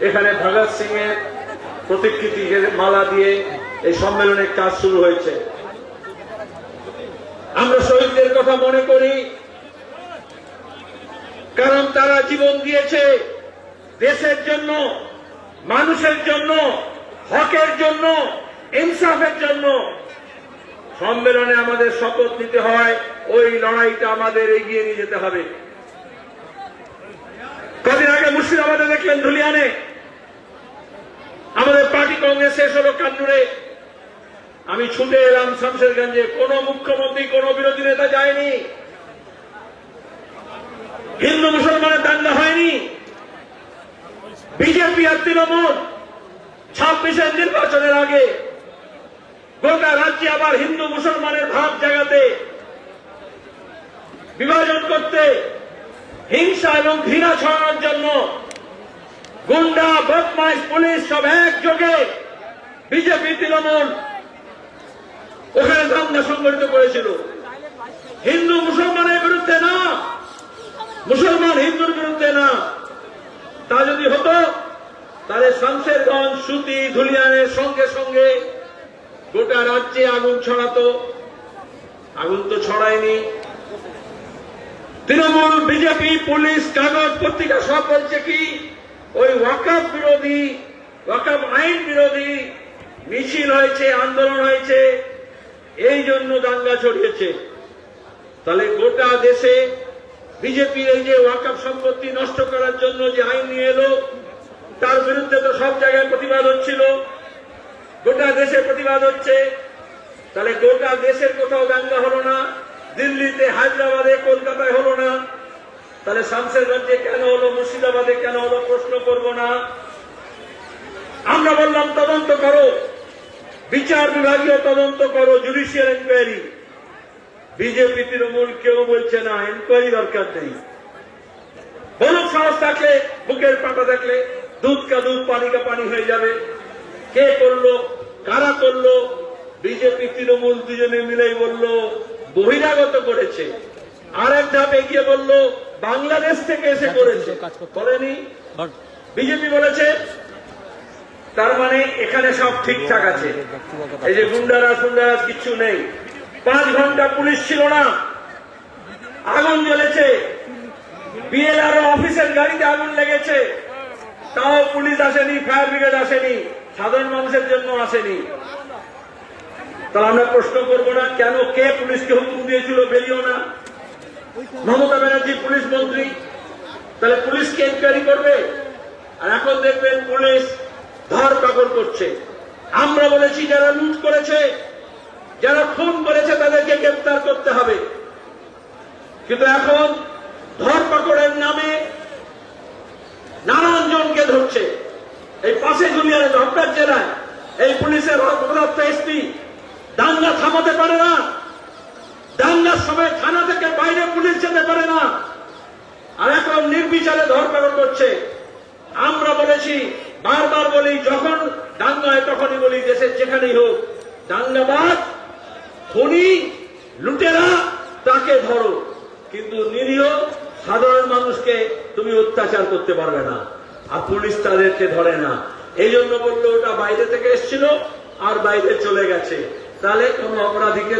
এখানে ভগৎ সিং এর প্রতিকৃতিকে মালা দিয়ে এই সম্মেলনের কাজ শুরু হয়েছে। আমরা শহীদদের কথা মনে করি, কারণ তারা জীবন দিয়েছে দেশের জন্য, মানুষের জন্য, হকের জন্য, ইনসাফের জন্য। সম্মেলনে আমাদের শপথ নিতে হয়, ওই লড়াইটা আমাদের এগিয়ে নিয়ে যেতে হবে। কদিন আগে মুর্শিদাবাদে দেখলেন ধুলিয়ানে আমাদের পার্টি কংগ্রেস শেষ হলো কান্নুরে। আমি ছুটে এলাম শামশেরগঞ্জে, কোন মুখ্যমন্ত্রী কোন বিরোধী নেতা যায়নি, হিন্দু মুসলমানের দাঙ্গা হয়নি। বিজেপি আর তৃণমূল 26-এর নির্বাচনের আগে গোটা রাজ্যে আবার হিন্দু মুসলমানের ভাব জাগাতে, বিভাজন করতে, হিংসা এবং ঘৃণা ছড়ানোর জন্য গুন্ডা, বদমাইশ, পুলিশ সব একযোগে বিজেপি তৃণমূল ওখানে দাঙ্গা সংগঠিত করেছিল। হিন্দু মুসলমানের বিরুদ্ধে না, মুসলমান হিন্দুর বিরুদ্ধে না। তা যদি হতো তাহলে শামশেরগঞ্জ, সুতি, ধুলিয়ানের সঙ্গে সঙ্গে গোটা রাজ্যে আগুন ছড়াতো। আগুন তো ছড়ায়নি। তৃণমূল, বিজেপি, পুলিশ, কাগজ, পত্রিকা সব বলছে কি ওই ওয়াকফ বিরোধী, ওয়াকফ আইন বিরোধী মিছিল হয়েছে, আন্দোলন হয়েছে, এই জন্য দাঙ্গা ছড়িয়েছে। তাহলে গোটা দেশে বিজেপির এই যে ওয়াকফ সম্পত্তি নষ্ট করার জন্য যে আইন নিয়ে এলো, তার বিরুদ্ধে তো সব জায়গায় প্রতিবাদ হচ্ছিল, গোটা দেশে প্রতিবাদ হচ্ছে। তাহলে গোটা দেশের কোথাও দাঙ্গা হলো না, দিল্লিতে, হায়দ্রাবাদে, কলকাতায় হলো না, তাহলে শামশেরগঞ্জে কেন হলো, মুর্শিদাবাদে কেন হলো প্রশ্ন করব না। আমরা বললাম তদন্ত করো, বিচার বিভাগীয় তদন্ত করো, জুডিশিয়াল এনকোয়ারি। বিজেপি তৃণমূল কেউ বলছে না, এনকোয়ারি দরকার নেই। বলুক সাহস থাকলে, বুকের পাটা থাকলে, দুধ কা দুধ, পানি কা পানি হয়ে যাবে। কে করলো, কারা করলো? বিজেপি তৃণমূল দুজনে মিলেই বলল বহিরাগত করেছে। আর এক ধাপ এগিয়ে বলল বাংলাদেশ থেকে এসে করেছে। বলেনি, বিজেপি বলেছে। তার মানে এখানে সব ঠিকঠাক আছে। এই যে গুন্ডারাজ ফুন্ডারাজ কিচ্ছু নেই। 5 ঘন্টা পুলিশ ছিল না, আগুন জ্বলেছে। বিএলআরও অফিসের গাড়িতে আগুন লেগেছে, তাও পুলিশ আসেনি, ফায়ার ব্রিগেড আসেনি, সাধারণ মানুষের জন্য আসেনি। তাহলে আমরা প্রশ্ন করব না কেন, কে পুলিশকে হুকুম দিয়েছিল বেরিয়েও না? মমতা ব্যানার্জি পুলিশ মন্ত্রী, তাহলে পুলিশকে এনকোয়ারি করবে। আর এখন দেখবেন পুলিশ ধরপাকড় করছে। আমরা বলেছি যারা লুট করেছে, যারা খুন করেছে তাদেরকে গ্রেফতার করতে হবে, কিন্তু এখন ধরপাকড়ের নামে নানান জনকে ধরছে। এই পাশে জুলিয়ারে ধরপার জেলায় এই পুলিশের অবদপ্ত এসপি দাঙ্গা থামাতে পারে না, দাঙ্গার সময় থানা থেকে বাইরে পুলিশ যেতে পারে না, আর এখন নির্বিচারে ধরপাকড় করছে। আমরা বলেছি, বারবার বলি, যখন দাঙ্গা হয় তখনই বলি দেশের যেখানেই হোক দাঙ্গাবাজ, খুনি, লুটেরা তাকে ধরো, কিন্তু নিরীহ সাধারণ মানুষকে তুমি অত্যাচার করতে পারবে না। আর পুলিশ তাদেরকে ধরে না। এই জন্য বললো ওটা বাইরে থেকে এসেছিল আর বাইরে চলে গেছে। তাহলে কোন অপরাধীকে